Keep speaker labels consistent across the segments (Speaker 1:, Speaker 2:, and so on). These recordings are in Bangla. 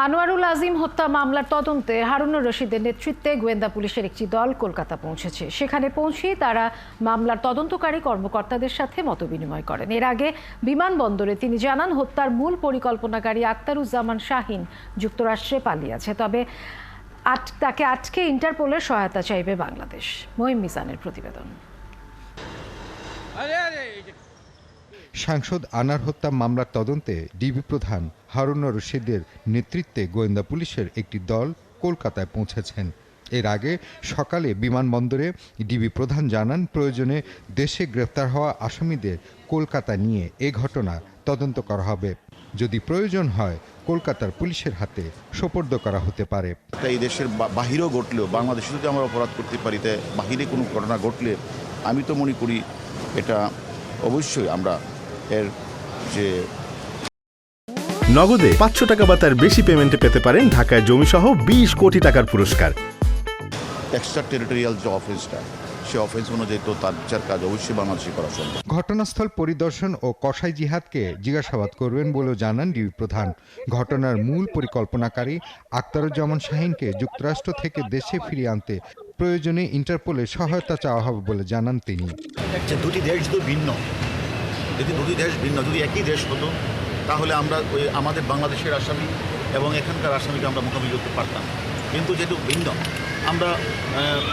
Speaker 1: আনোয়ারুল আজিম হত্যা মামলার তদন্তে হারুনুর রশিদের নেতৃত্বে গোয়েন্দা পুলিশের একটি দল কলকাতা পৌঁছেছে। সেখানে পৌঁছে তারা মামলার তদন্তকারী কর্মকর্তাদের সাথে মতবিনিময় করেন। এর আগে বিমানবন্দরে তিনি জানান, হত্যার মূল পরিকল্পনাকারী আখতারুজ্জামান শাহীন যুক্তরাষ্ট্রে পালিয়ে আছে। তবে তাকে আটকে ইন্টারপোলের সহায়তা চাইবে বাংলাদেশ। মহিম মিজানের প্রতিবেদন।
Speaker 2: সাংসদ আনার হত্যা মামলার তদন্তে ডিবি প্রধান হারুনুর রশিদের নেতৃত্বে গোয়েন্দা পুলিশের একটি দল কলকাতায় পৌঁছেছেন। এর আগে সকালে বিমানবন্দরে ডিবি প্রধান জানান, প্রয়োজনে দেশে গ্রেফতার হওয়া আসামিদের কলকাতা নিয়ে এ ঘটনা তদন্ত করা হবে। যদি প্রয়োজন হয় কলকাতার পুলিশের হাতে সোপর্দ করা হতে পারে।
Speaker 3: এই দেশের বাহিরেও ঘটলেও বাংলাদেশে যদি আমরা অপরাধ করতে পারি, তাই বাহিরে কোনো ঘটনা ঘটলে আমি তো মনে করি এটা অবশ্যই আমরা এর যে
Speaker 4: নগদে 500 টাকা বা তার বেশি পেমেন্টে পেতে পারেন ঢাকায় জমিসহ 20 কোটি টাকার পুরস্কার।
Speaker 3: এক্সট্রা টেরিটোরিয়াল যে অফেন্সটা, সে অফেন্স অনুযায়ী তো তার বিচার কাজ অবশ্যই বাংলাদেশে করা সম্ভব।
Speaker 2: ঘটনাস্থল পরিদর্শন ও কসাই জিহাদকে জিজ্ঞাসাবাদ করবেন বলেও জানান ডিবি প্রধান। ঘটনার মূল পরিকল্পনাকারী আখতারুজ্জামান শাহীনকে যুক্তরাষ্ট্র থেকে দেশে ফিরিয়ে আনতে প্রয়োজনে ইন্টারপোলের সহায়তা চাওয়া হবে বলে জানান তিনি।
Speaker 3: দুটি দেশ তো ভিন্ন, যদি দুটি দেশ ভিন্ন, যদি একই দেশ হতো তাহলে আমরা আমাদের বাংলাদেশের আসামি এবং এখানকার আসামিকে আমরা মোকাবিলা করতে পারতাম। কিন্তু যেহেতু ভিন্ন, আমরা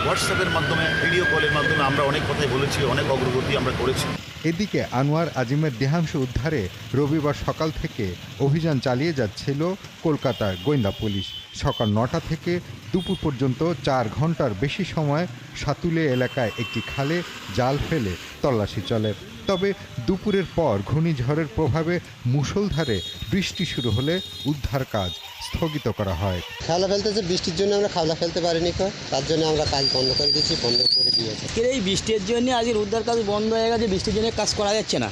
Speaker 3: হোয়াটসঅ্যাপের মাধ্যমে, ভিডিও কলের মাধ্যমে আমরা অনেক কথাই বলেছি, অনেক অগ্রগতি আমরা করেছি।
Speaker 2: এদিকে আনোয়ার আজিমের দেহাংশ উদ্ধারে রবিবার সকাল থেকে অভিযান চালিয়ে যাচ্ছিল কলকাতার গোয়েন্দা পুলিশ। সকাল 9টা থেকে দুপুর পর্যন্ত 4 ঘন্টার বেশি সময় সাতুলে এলাকায় একটি খালে জাল ফেলে তল্লাশি চলে। তবে দুপুরের পর ঘূর্ণিঝড়ের প্রভাবে মুষলধারে বৃষ্টি শুরু হলে উদ্ধার কাজ স্থগিত করা হয়।
Speaker 5: খাওয়া ফেলতেছে, বৃষ্টির জন্য আমরা খাওয়া ফেলতে পারিনি, তার জন্য আমরা কাজ বন্ধ করে দিয়েছি, বন্ধ করে দিয়েছি।
Speaker 6: এই বৃষ্টির জন্য আজকের উদ্ধার কাজ বন্ধ হয়ে গেছে, বৃষ্টির জন্য কাজ করা যাচ্ছে না।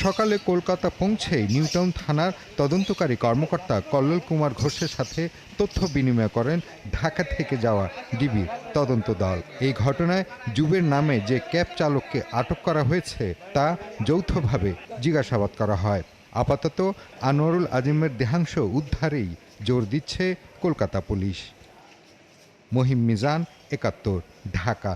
Speaker 2: সকালে কলকাতা পৌঁছেই নিউটাউন থানার তদন্তকারী কর্মকর্তা কল্লোল কুমার ঘোষের সাথে তথ্য বিনিময় করেন ঢাকা থেকে যাওয়া ডিবির তদন্ত দল। এই ঘটনায় জুবের নামে যে ক্যাব চালককে আটক করা হয়েছে তা যৌথভাবে জিজ্ঞাসাবাদ করা হয়। আপাতত আনোয়ারুল আজিমের দেহাংশ উদ্ধারেই জোর দিচ্ছে কলকাতা পুলিশ। মহিম মিজান, ৭১, ঢাকা।